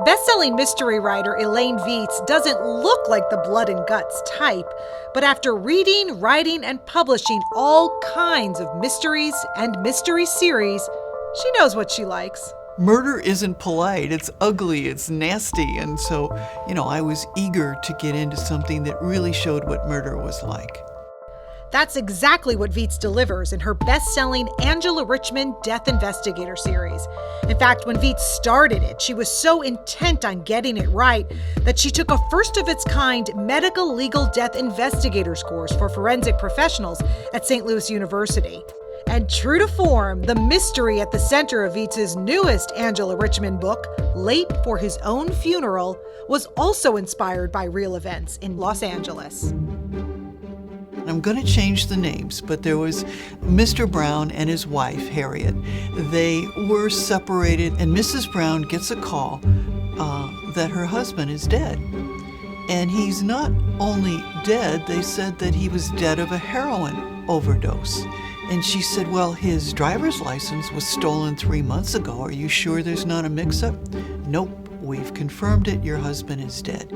Best-selling mystery writer Elaine Viets doesn't look like the blood and guts type, but after reading, writing, and publishing all kinds of mysteries and mystery series, she knows what she likes. Murder isn't polite, it's ugly, it's nasty, and so, I was eager to get into something that really showed what murder was like. That's exactly what Viets delivers in her best-selling Angela Richman Death Investigator series. In fact, when Viets started it, she was so intent on getting it right that she took a first-of-its-kind medical legal death investigators course for forensic professionals at St. Louis University. And true to form, the mystery at the center of Viets' newest Angela Richman book, Late for His Own Funeral, was also inspired by real events in Los Angeles. I'm going to change the names, but there was Mr. Brown and his wife, Harriet. They were separated, and Mrs. Brown gets a call that her husband is dead. And he's not only dead, they said that he was dead of a heroin overdose. And she said, well, his driver's license was stolen 3 months ago. Are you sure there's not a mix-up? Nope, we've confirmed it. Your husband is dead.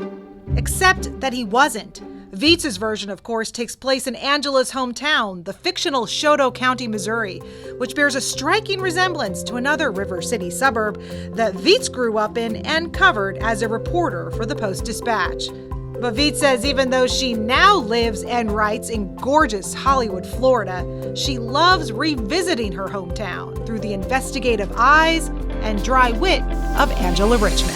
Except that he wasn't. Viets' version, of course, takes place in Angela's hometown, the fictional Choteau County, Missouri, which bears a striking resemblance to another River City suburb that Viets grew up in and covered as a reporter for the Post-Dispatch. But Viets says even though she now lives and writes in gorgeous Hollywood, Florida, she loves revisiting her hometown through the investigative eyes and dry wit of Angela Richman.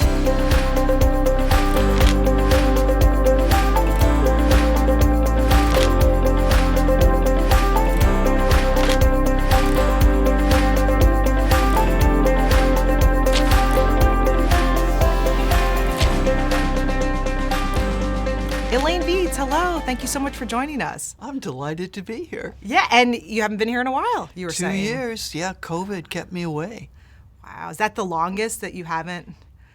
Elaine Viets, hello. Thank you so much for joining us. I'm delighted to be here. Yeah, and you haven't been here in a while, you were 2 saying. 2 years, yeah, COVID kept me away. Wow, is that the longest that you haven't?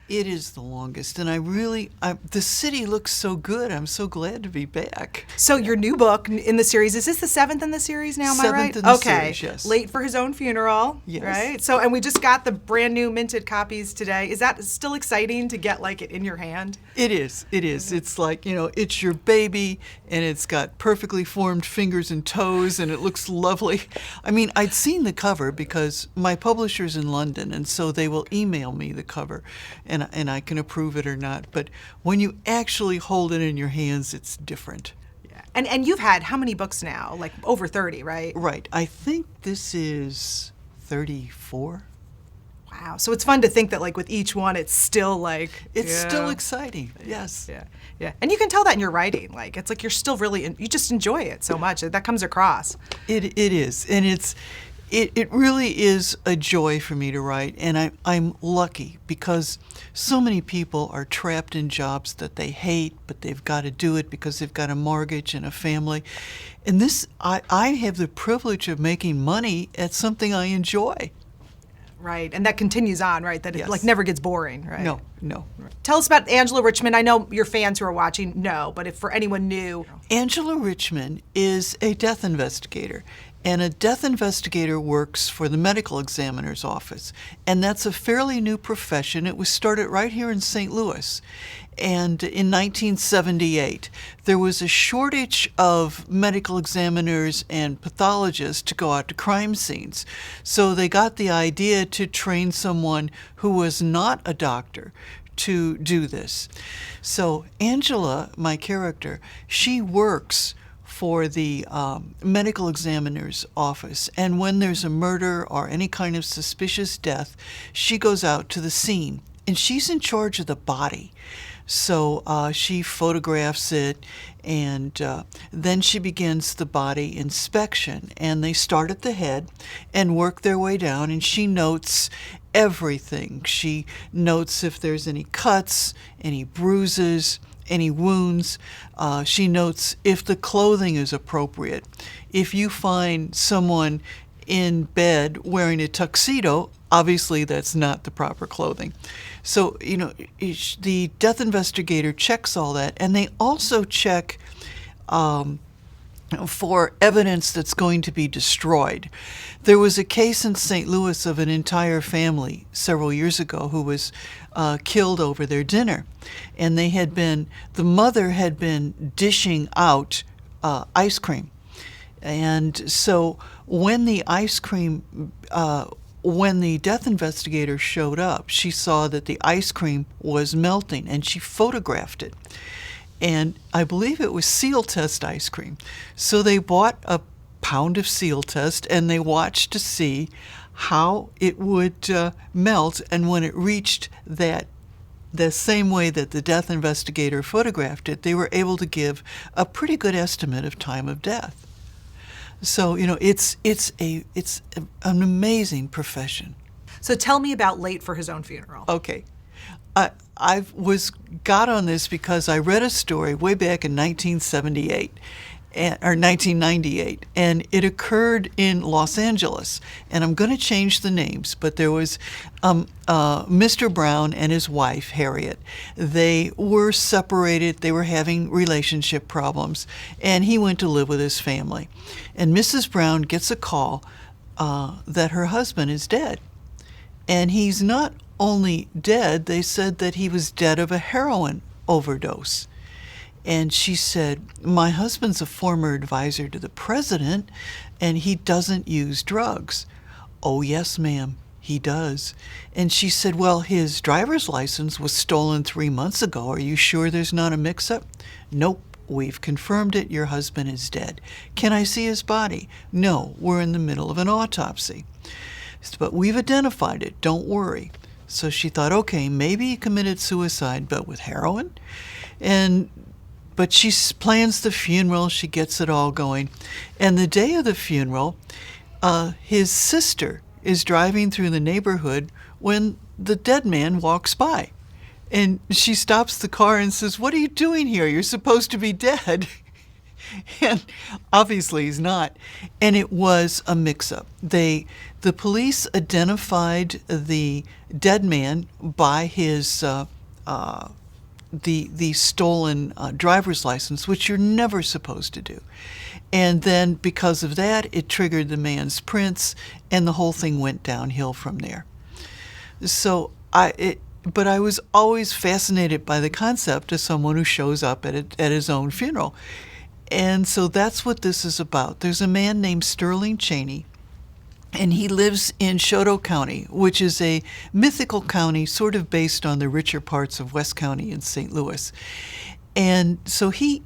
It is the longest, and the city looks so good. I'm so glad to be back. So your new book in the series, is this the 7th in the series now, am I right? Seventh in the series, yes. Late for His Own Funeral, yes. Right? So, and we just got the brand new minted copies today. Is that still exciting to get it in your hand? It is. It's like, it's your baby, and it's got perfectly formed fingers and toes, and it looks lovely. I mean, I'd seen the cover because my publisher's in London, and so they will email me the cover, and I can approve it or not. But when you actually hold it in your hands, it's different. Yeah. And you've had how many books now? Like over 30, right? Right. I think this is 34. Wow. So it's fun to think that with each one, it's still It's still exciting, yes. Yeah. And you can tell that in your writing. It's like you're still really, you just enjoy it so much. That comes across. It is. And it really is a joy for me to write, and I'm lucky because so many people are trapped in jobs that they hate, but they've got to do it because they've got a mortgage and a family. And I have the privilege of making money at something I enjoy. Right, and that continues on, right? That yes. It never gets boring, right? No. Tell us about Angela Richman. I know your fans who are watching know, but if for anyone new. Angela Richman is a death investigator. And a death investigator works for the medical examiner's office. And that's a fairly new profession. It was started right here in St. Louis. And in 1978, there was a shortage of medical examiners and pathologists to go out to crime scenes. So they got the idea to train someone who was not a doctor to do this. So Angela, my character, she works for the medical examiner's office. And when there's a murder or any kind of suspicious death, she goes out to the scene. And she's in charge of the body. So she photographs it, and then she begins the body inspection. And they start at the head and work their way down, and she notes everything. She notes if there's any cuts, any bruises, any wounds. She notes if the clothing is appropriate. If you find someone in bed wearing a tuxedo, obviously that's not the proper clothing. So, the death investigator checks all that, and they also check for evidence that's going to be destroyed. There was a case in St. Louis of an entire family several years ago who was killed over their dinner. And the mother had been dishing out ice cream. And so when the death investigator showed up, she saw that the ice cream was melting, and she photographed it. And I believe it was Seal Test ice cream. So they bought a pound of Seal Test, and they watched to see how it would melt. And when it reached the same way that the death investigator photographed it, they were able to give a pretty good estimate of time of death. So, it's an amazing profession. So tell me about Late for his own funeral. Okay. I got on this because I read a story way back in 1978, or 1998, and it occurred in Los Angeles. And I'm going to change the names, but there was Mr. Brown and his wife, Harriet. They were separated. They were having relationship problems, and he went to live with his family. And Mrs. Brown gets a call that her husband is dead. And he's not only dead, they said that he was dead of a heroin overdose. And she said, my husband's a former advisor to the president, and he doesn't use drugs. Oh, yes, ma'am, he does. And she said, well, his driver's license was stolen 3 months ago. Are you sure there's not a mix-up? Nope, we've confirmed it. Your husband is dead. Can I see his body? No, we're in the middle of an autopsy. But we've identified it, don't worry. So she thought, okay, maybe he committed suicide, but with heroin? But she plans the funeral, she gets it all going. And the day of the funeral, his sister is driving through the neighborhood when the dead man walks by. And she stops the car and says, what are you doing here? You're supposed to be dead. And obviously he's not. And it was a mix-up. The police identified the dead man by his the stolen driver's license, which you're never supposed to do. And then because of that, it triggered the man's prints, and the whole thing went downhill from there. But I was always fascinated by the concept of someone who shows up at his own funeral. And so that's what this is about. There's a man named Sterling Chaney, and he lives in Choteau County, which is a mythical county sort of based on the richer parts of West County in St. Louis. And so he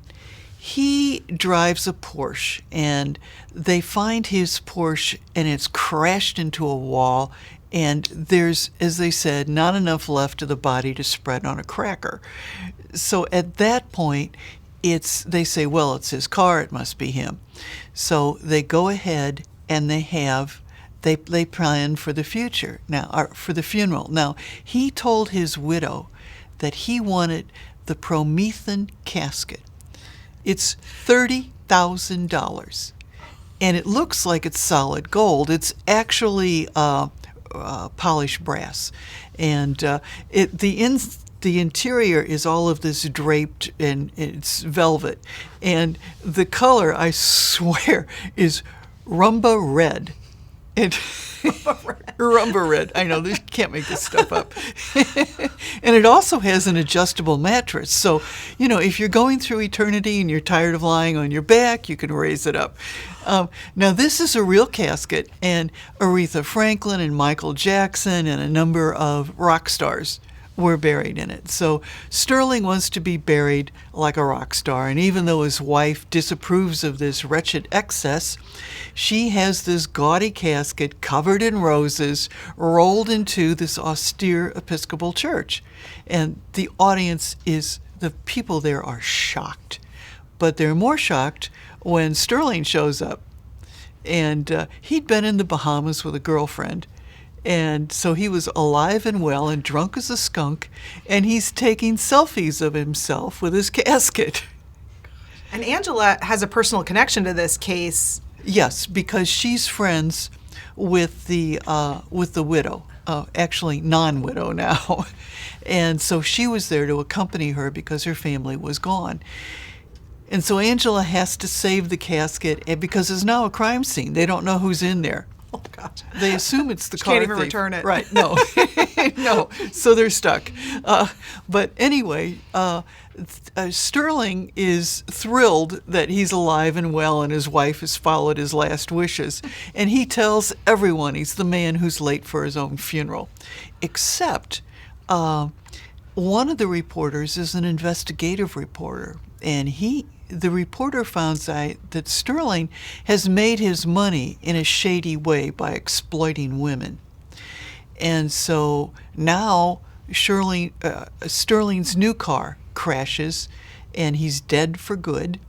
drives a Porsche, and they find his Porsche, and it's crashed into a wall, and there's, as they said, not enough left of the body to spread on a cracker. So at that point, they say, well, it's his car, it must be him. So they go ahead and they plan for the future now, or for the funeral. Now, he told his widow that he wanted the Promethean Casket. It's $30,000, and it looks like it's solid gold. It's actually polished brass, and the interior is all of this draped, and it's velvet, and the color, I swear, is rumba red. Rumba red. I know, you can't make this stuff up. And it also has an adjustable mattress. So, if you're going through eternity and you're tired of lying on your back, you can raise it up. Now, this is a real casket, and Aretha Franklin and Michael Jackson and a number of rock stars were buried in it. So Sterling wants to be buried like a rock star, and even though his wife disapproves of this wretched excess, she has this gaudy casket covered in roses rolled into this austere Episcopal church. And the people there are shocked. But they're more shocked when Sterling shows up. And he'd been in the Bahamas with a girlfriend. And so he was alive and well and drunk as a skunk, and he's taking selfies of himself with his casket. And Angela has a personal connection to this case. Yes, because she's friends with the widow, actually non-widow now. And so she was there to accompany her because her family was gone. And so Angela has to save the casket because there's now a crime scene. They don't know who's in there. Oh, gosh. They assume it's the She car can't even thief. return it. Right, no. No, so they're stuck. But anyway, Sterling is thrilled that he's alive and well and his wife has followed his last wishes. And he tells everyone he's the man who's late for his own funeral. Except one of the reporters is an investigative reporter. And the reporter finds out that Sterling has made his money in a shady way by exploiting women. And so now Sterling's new car crashes and he's dead for good.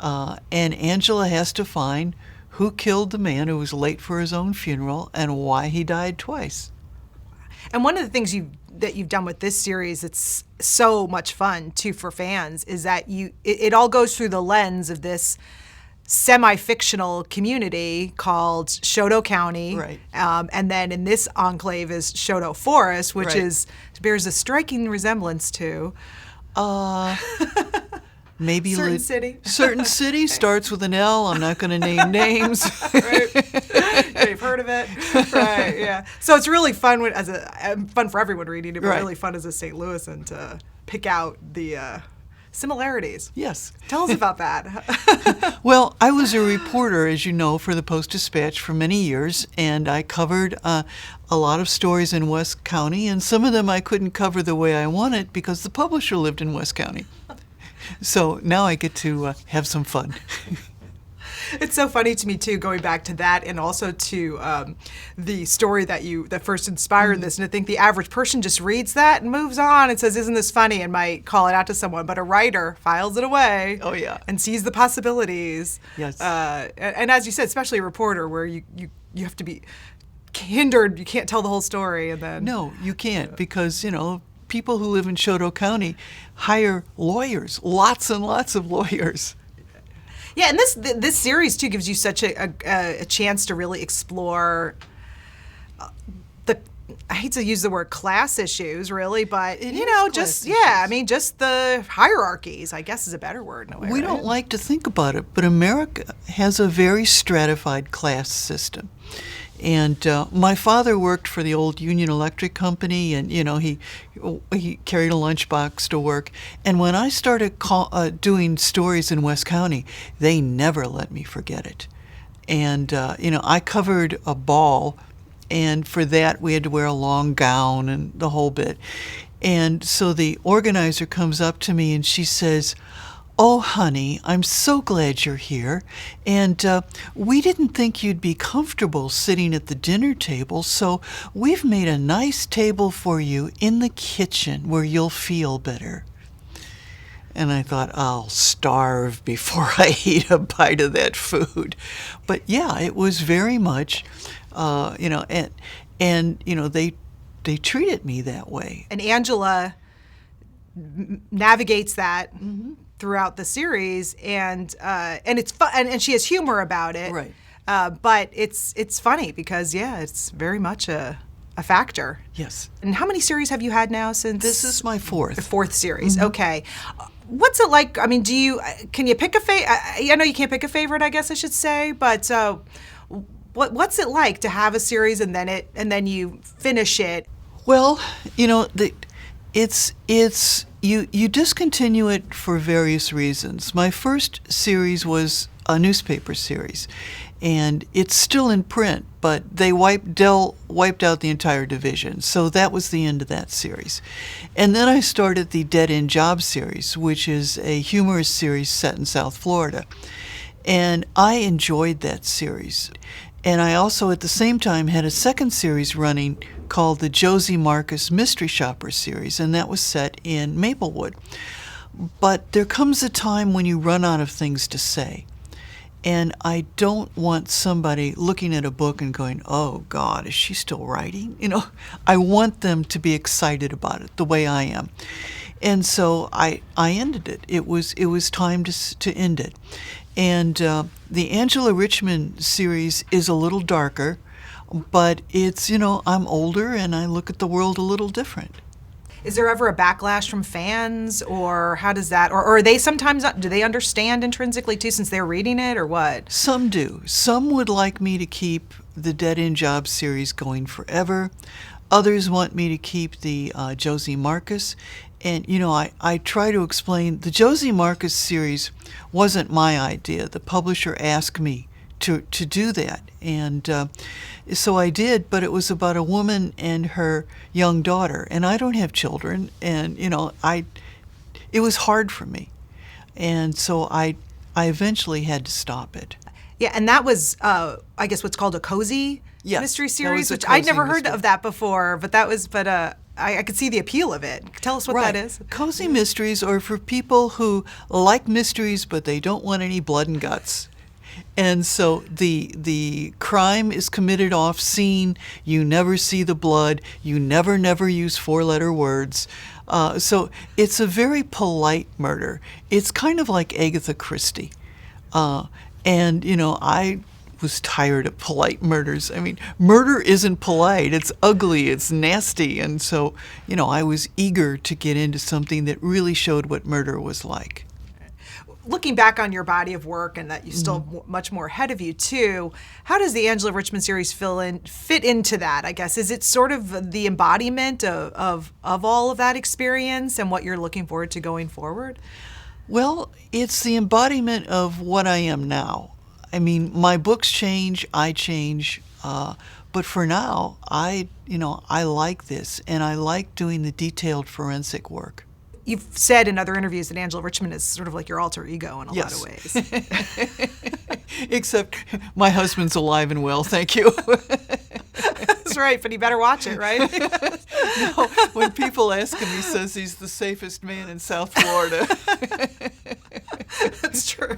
And Angela has to find who killed the man who was late for his own funeral and why he died twice. And one of the things that you've done with this series that's so much fun too for fans is that it all goes through the lens of this semi-fictional community called Shoto County. Right. And then in this enclave is Shoto Forest, which Right. bears a striking resemblance to Maybe certain city. Certain city starts with an L. I'm not going to name names. Right. Yeah, you've heard of it, right? Yeah. So it's really fun fun for everyone reading it, but Right. really fun as a St. Louisan to pick out the similarities. Yes. Tell us about that. Well, I was a reporter, as you know, for the Post-Dispatch for many years, and I covered a lot of stories in West County, and some of them I couldn't cover the way I wanted because the publisher lived in West County. So now I get to have some fun. It's so funny to me too, going back to that, and also to the story that first inspired this. And I think the average person just reads that and moves on and says, "Isn't this funny?" and might call it out to someone. But a writer files it away. Oh, yeah. And sees the possibilities. Yes. And as you said, especially a reporter, where you have to be hindered. You can't tell the whole story, and then No, you can't because, people who live in Shoto County hire lawyers, lots and lots of lawyers. Yeah, and this series too gives you such a chance to really explore I hate to use the word class issues, really, but just the hierarchies, I guess, is a better word in a way. We right? don't like to think about it, but America has a very stratified class system. And my father worked for the old Union Electric Company, and he carried a lunchbox to work. And when I started doing stories in West County, they never let me forget it. And I covered a ball, and for that we had to wear a long gown and the whole bit. And so the organizer comes up to me and she says, "Oh, honey, I'm so glad you're here. And we didn't think you'd be comfortable sitting at the dinner table, so we've made a nice table for you in the kitchen where you'll feel better." And I thought, I'll starve before I eat a bite of that food. But yeah, it was very much, they treated me that way. And Angela navigates that throughout the series, and it's fun, and she has humor about it. Right. But it's funny because it's very much a factor. Yes. And how many series have you had now since? This is my fourth. The fourth series. Okay. What's it like? I mean, can you pick a favorite? I know you can't pick a favorite, I guess I should say, but what's it like to have a series and then you finish it? Well, it's you discontinue it for various reasons. My first series was a newspaper series, and it's still in print, but Dell wiped out the entire division, so that was the end of that series. And then I started the Dead End Job series, which is a humorous series set in South Florida, and I enjoyed that series. And I also, at the same time, had a second series running called the Josie Marcus Mystery Shopper series, and that was set in Maplewood. But there comes a time when you run out of things to say. And I don't want somebody looking at a book and going, "Oh, God, is she still writing?" I want them to be excited about it the way I am. And so I ended it. It was time to end it. And the Angela Richman series is a little darker, but it's, I'm older and I look at the world a little different. Is there ever a backlash from fans, or how does that, or are they sometimes, do they understand intrinsically too since they're reading it, or what? Some do. Some would like me to keep the Dead End Job series going forever. Others want me to keep the Josie Marcus. And, I try to explain the Josie Marcus series wasn't my idea. The publisher asked me to do that. And so I did, but it was about a woman and her young daughter. And I don't have children. And, it was hard for me. And so I eventually had to stop it. Yeah, and that was, I guess, what's called a cozy mystery series, which I'd never heard of that before. But that was, I could see the appeal of it. Tell us what that is. Cozy mysteries are for people who like mysteries, but they don't want any blood and guts. And so the crime is committed off scene. You never see the blood. You never use four-letter words. So it's a very polite murder. It's kind of like Agatha Christie. And, I was tired of polite murders. I mean, murder isn't polite. It's ugly. It's nasty. And so, I was eager to get into something that really showed what murder was like. Looking back on your body of work, and that you still much more ahead of you too, how does the Angela Richman series fit into that? I guess, is it sort of the embodiment of all of that experience and what you're looking forward to going forward? Well, it's the embodiment of what I am now. I mean, my books change, I change, but for now, I like this, and I like doing the detailed forensic work. You've said in other interviews that Angela Richman is sort of like your alter ego in a lot of ways. Except my husband's alive and well, thank you. That's right, but he better watch it, right? No, when people ask him, he says he's the safest man in South Florida. That's true.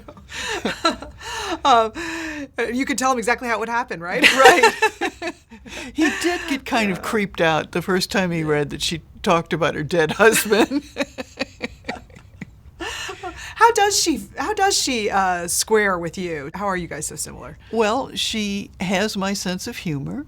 You could tell him exactly how it would happen, right? Right. He did get kind of creeped out the first time he read that she talked about her dead husband. How does she square with you? How are you guys so similar? Well, she has my sense of humor,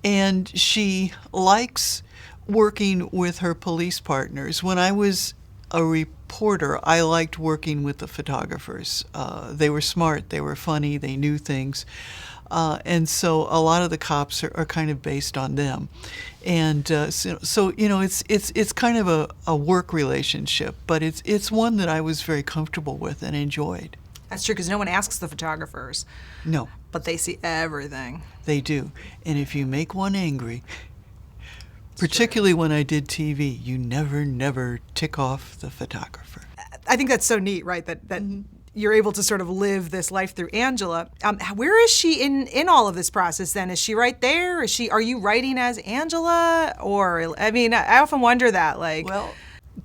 and she likes working with her police partners. When I was a reporter, I liked working with the photographers. They were smart, they were funny, they knew things. And so a lot of the cops are kind of based on them. And so it's kind of a work relationship, but it's one that I was very comfortable with and enjoyed. That's true, because no one asks the photographers. No. But they see everything. They do. And if you make one angry, particularly when I did TV, you never tick off the photographer. I think that's so neat, right? That you're able to sort of live this life through Angela. Where is she in all of this process then? Is she right there? Are you writing as Angela? Or, I mean, I often wonder that, like... Well,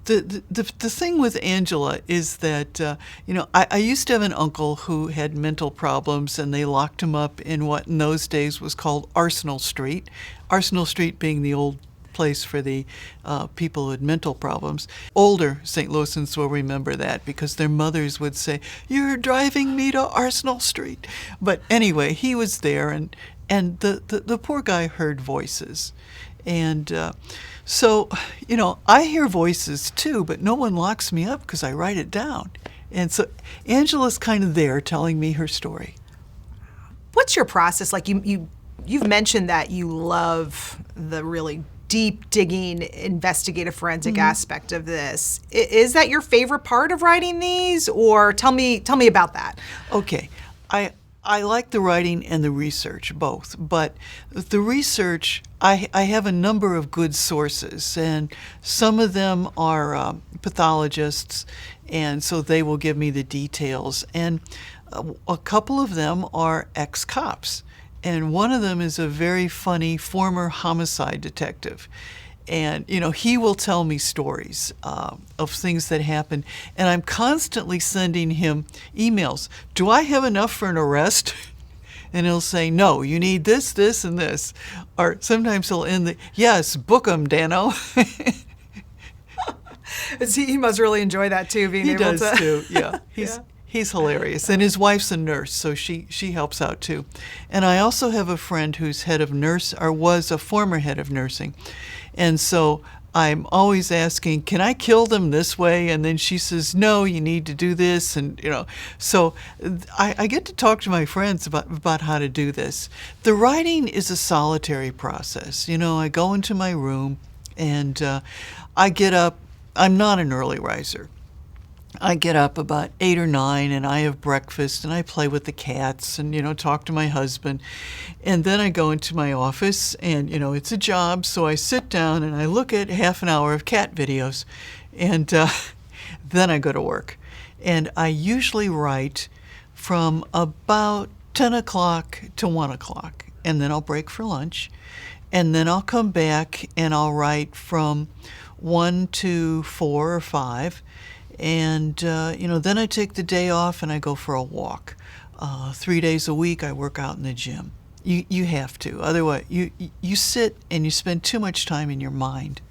the thing with Angela is that, I used to have an uncle who had mental problems, and they locked him up in what in those days was called Arsenal Street. Arsenal Street being the old place for the people who had mental problems. Older St. Louisans will remember that because their mothers would say, "You're driving me to Arsenal Street." But anyway, he was there, and the poor guy heard voices. And so, I hear voices too, but no one locks me up because I write it down. And so Angela's kind of there telling me her story. What's your process like? You've mentioned that you love the really deep digging investigative forensic aspect of this. Is that your favorite part of writing these, or tell me about that? Okay. I like the writing and the research, both. But the research, I have a number of good sources, and some of them are pathologists, and so they will give me the details. And a couple of them are ex-cops. And one of them is a very funny former homicide detective. And, he will tell me stories of things that happened. And I'm constantly sending him emails. Do I have enough for an arrest? And he'll say, no, you need this, this, and this. Or sometimes he'll end yes, book 'em, Dano. He must really enjoy that too, being able to. He does too, yeah. He's hilarious. And his wife's a nurse, so she helps out too. And I also have a friend who's head of nurse, or was a former head of nursing. And so I'm always asking, can I kill them this way? And then she says, no, you need to do this. And, so I get to talk to my friends about how to do this. The writing is a solitary process. I go into my room and I get up. I'm not an early riser. I get up about 8 or 9 and I have breakfast and I play with the cats and, talk to my husband. And then I go into my office and, it's a job. So I sit down and I look at half an hour of cat videos and then I go to work. And I usually write from about 10 o'clock to 1 o'clock. And then I'll break for lunch. And then I'll come back and I'll write from 1 to 4 or 5. And, then I take the day off and I go for a walk. 3 days a week I work out in the gym. You have to. Otherwise, you sit and you spend too much time in your mind.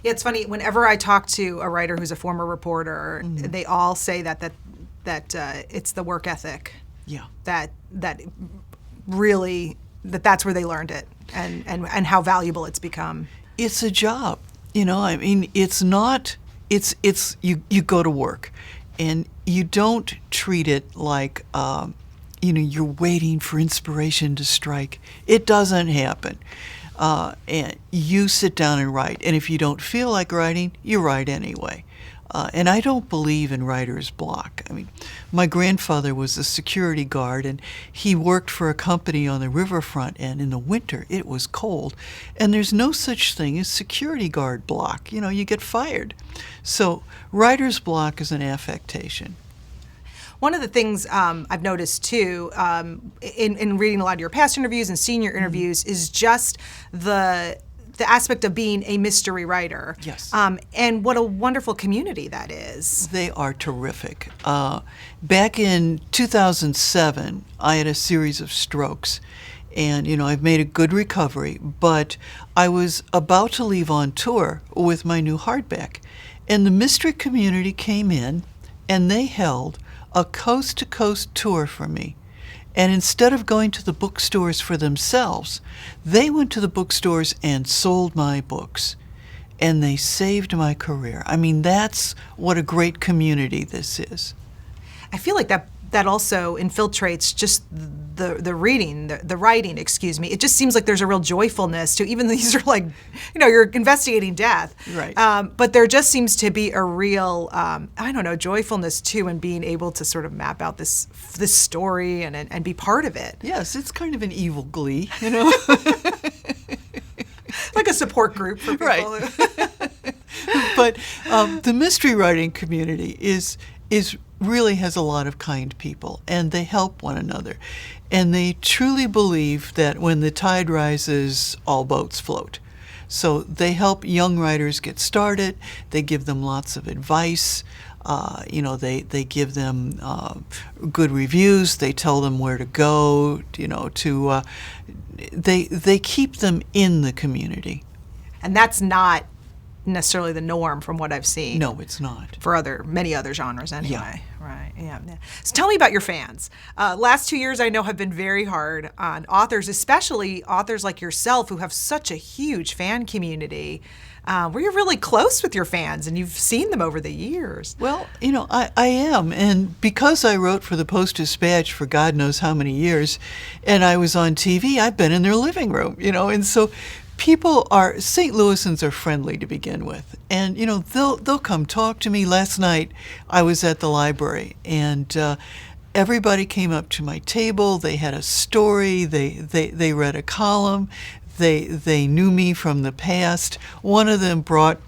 Yeah, it's funny. Whenever I talk to a writer who's a former reporter, they all say that it's the work ethic. Yeah. That really, that's where they learned it and how valuable it's become. It's a job. It's not... It's you go to work, and you don't treat it like you're waiting for inspiration to strike. It doesn't happen, and you sit down and write. And if you don't feel like writing, you write anyway. And I don't believe in writer's block. My grandfather was a security guard, and he worked for a company on the riverfront, and in the winter it was cold. And there's no such thing as security guard block. You get fired. So writer's block is an affectation. One of the things I've noticed, too, in reading a lot of your past interviews and senior interviews is just the aspect of being a mystery writer. Yes. And what a wonderful community that is. They are terrific. Back in 2007, I had a series of strokes. And, I've made a good recovery. But I was about to leave on tour with my new hardback. And the mystery community came in, and they held a coast-to-coast tour for me. And instead of going to the bookstores for themselves, they went to the bookstores and sold my books. And they saved my career. That's what a great community this is. I feel like that also infiltrates just the writing, excuse me. It just seems like there's a real joyfulness to, even these are like, you're investigating death. Right. But there just seems to be a real, joyfulness too in being able to sort of map out this story and be part of it. Yes, it's kind of an evil glee, Like a support group for people. Right. But the mystery writing community really has a lot of kind people, and they help one another. And they truly believe that when the tide rises, all boats float. So they help young writers get started. They give them lots of advice. They give them good reviews. They tell them where to go. They keep them in the community. And that's not necessarily the norm from what I've seen. No, it's not. For many other genres anyway. Yeah. Right, yeah. So tell me about your fans. Last 2 years I know have been very hard on authors, especially authors like yourself who have such a huge fan community. Where you're really close with your fans and you've seen them over the years. Well, I am. And because I wrote for the Post-Dispatch for God knows how many years, and I was on TV, I've been in their living room, and so St. Louisans are friendly to begin with. And, they'll come talk to me. Last night I was at the library and everybody came up to my table. They had a story. They read a column. They knew me from the past. One of them brought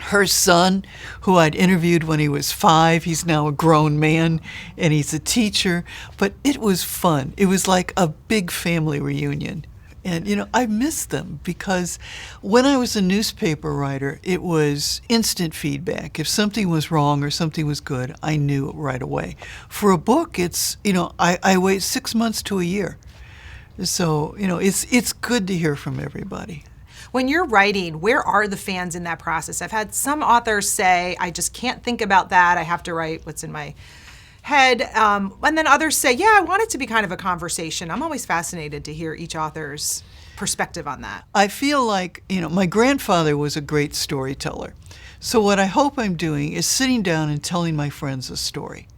her son, who I'd interviewed when he was 5. He's now a grown man, and he's a teacher. But it was fun. It was like a big family reunion. And, I miss them because when I was a newspaper writer, it was instant feedback. If something was wrong or something was good, I knew it right away. For a book, it's, I wait 6 months to a year. So, it's good to hear from everybody. When you're writing, where are the fans in that process? I've had some authors say, I just can't think about that. I have to write what's in my head. And then others say, yeah, I want it to be kind of a conversation. I'm always fascinated to hear each author's perspective on that? I feel like, my grandfather was a great storyteller. So what I hope I'm doing is sitting down and telling my friends a story.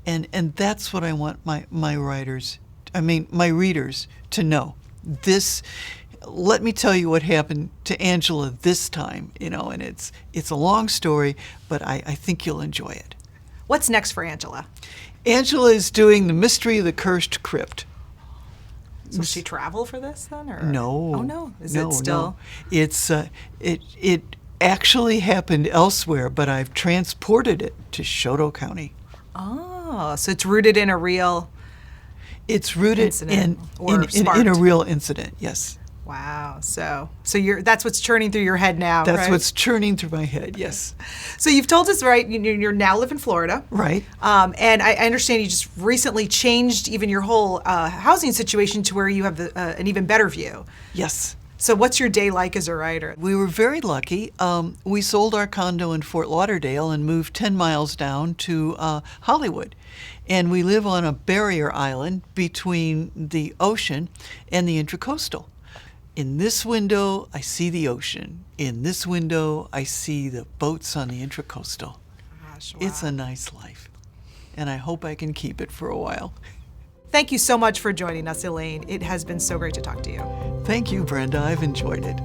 And that's what I want my readers to know. Let me tell you what happened to Angela this time, and it's a long story, but I think you'll enjoy it. What's next for Angela? Angela is doing The Mystery of the Cursed Crypt. So will she travel for this then? Or? No. Oh, no. Is it still? No. It actually happened elsewhere, but I've transported it to Choteau County. Oh, so it's rooted in a real It's rooted incident in a real incident, yes. Wow. So that's what's churning through your head now, That's right? what's churning through my head, yes. So you've told us, right, you now live in Florida. Right. And I understand you just recently changed even your whole housing situation to where you have an even better view. Yes. So what's your day like as a writer? We were very lucky. We sold our condo in Fort Lauderdale and moved 10 miles down to Hollywood. And we live on a barrier island between the ocean and the Intracoastal. In this window, I see the ocean. In this window, I see the boats on the Intracoastal. Gosh, wow. It's a nice life, and I hope I can keep it for a while. Thank you so much for joining us, Elaine. It has been so great to talk to you. Thank you, Brenda. I've enjoyed it.